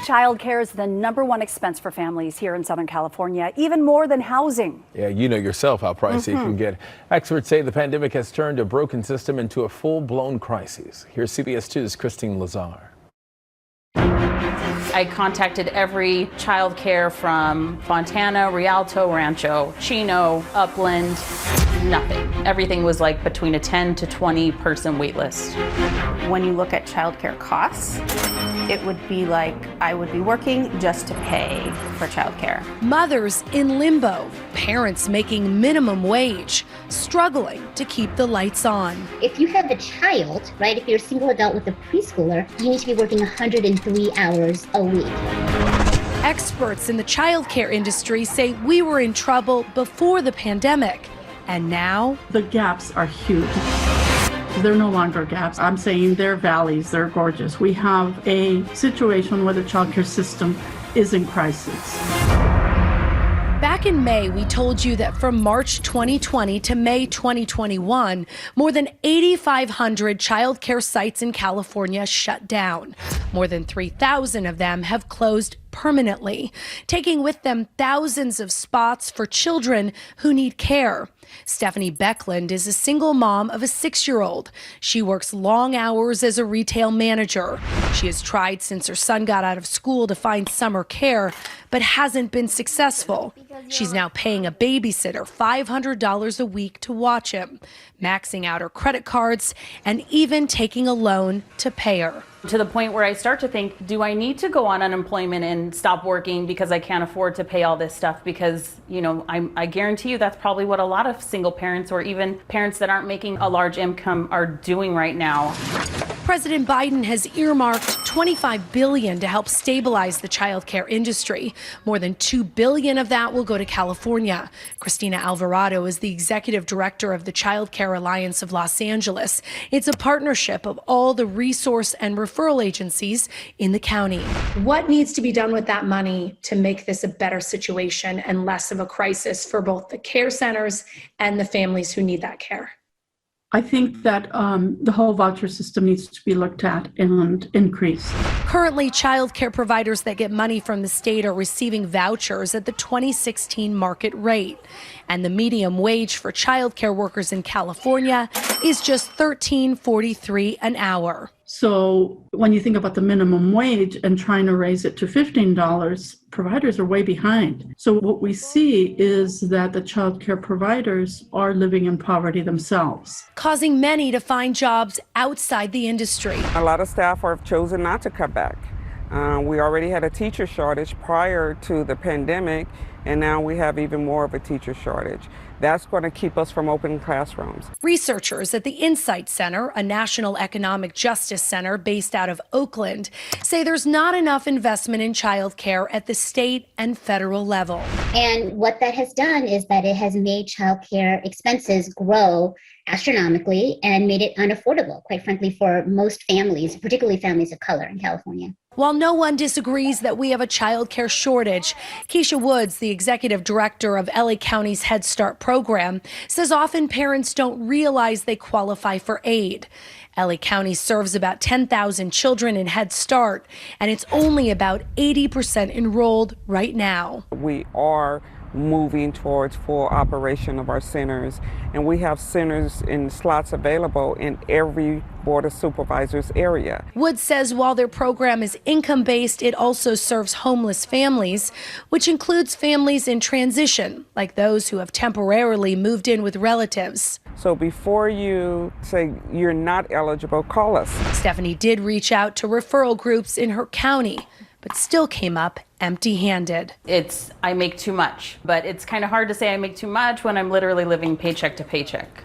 Childcare is the #1 expense for families here in Southern California, even more than housing. Yeah, you know yourself how pricey it can get. Experts say the pandemic has turned a broken system into a full-blown crisis. Here's CBS 2's Christine Lazar. I contacted every child care from Fontana, Rialto, Rancho, Chino, Upland. Nothing. Everything was like between a 10 to 20 person wait list. When you look at childcare costs, it would be like I would be working just to pay for childcare. Mothers in limbo, parents making minimum wage, struggling to keep the lights on. If you have a child, right, if you're a single adult with a preschooler, you need to be working 103 hours a week. Experts in the childcare industry say we were in trouble before the pandemic. And now? The gaps are huge. They're no longer gaps. I'm saying they're valleys. They're gorgeous. We have a situation where the childcare system is in crisis. Back in May, we told you that from March 2020 to May 2021, more than 8,500 childcare sites in California shut down. More than 3,000 of them have closed permanently, taking with them thousands of spots for children who need care. Stephanie Beckland is a single mom of a 6-year-old. She works long hours as a retail manager. She has tried since her son got out of school to find summer care, but hasn't been successful. She's now paying a babysitter $500 a week to watch him, maxing out her credit cards and even taking a loan to pay her. To the point where I start to think, do I need to go on unemployment and stop working because I can't afford to pay all this stuff? Because, you know, I guarantee you that's probably what a lot of single parents or even parents that aren't making a large income are doing right now. President Biden has earmarked $25 billion to help stabilize the child care industry. More than $2 billion of that will go to California. Christina Alvarado is the executive director of the Child Care Alliance of Los Angeles. It's a partnership of all the resource and referral agencies in the county. What needs to be done with that money to make this a better situation and less of a crisis for both the care centers and the families who need that care? I think that the whole voucher system needs to be looked at and increased. Currently, child care providers that get money from the state are receiving vouchers at the 2016 market rate. And the median wage for child care workers in California is just $13.43 an hour. So when you think about the minimum wage and trying to raise it to $15, providers are way behind. So what we see is that the child care providers are living in poverty themselves, causing many to find jobs outside the industry. A lot of staff have chosen not to come back. We already had a teacher shortage prior to the pandemic, and now we have even more of a teacher shortage. That's going to keep us from opening classrooms. Researchers at the Insight Center, a national economic justice center based out of Oakland, say there's not enough investment in child care at the state and federal level. And what that has done is that it has made child care expenses grow astronomically and made it unaffordable, quite frankly, for most families, particularly families of color in California. While no one disagrees that we have a child care shortage, Keisha Woods, the executive director of LA County's Head Start program, says often parents don't realize they qualify for aid. LA County serves about 10,000 children in Head Start, and it's only about 80% enrolled right now. We are moving towards full operation of our centers, and we have centers and slots available in every Board of Supervisors area. Woods says while their program is income-based, it also serves homeless families, which includes families in transition, like those who have temporarily moved in with relatives. So before you say you're not eligible, call us. Stephanie did reach out to referral groups in her county, but still came up empty-handed. I make too much, but it's kind of hard to say I make too much when I'm literally living paycheck to paycheck.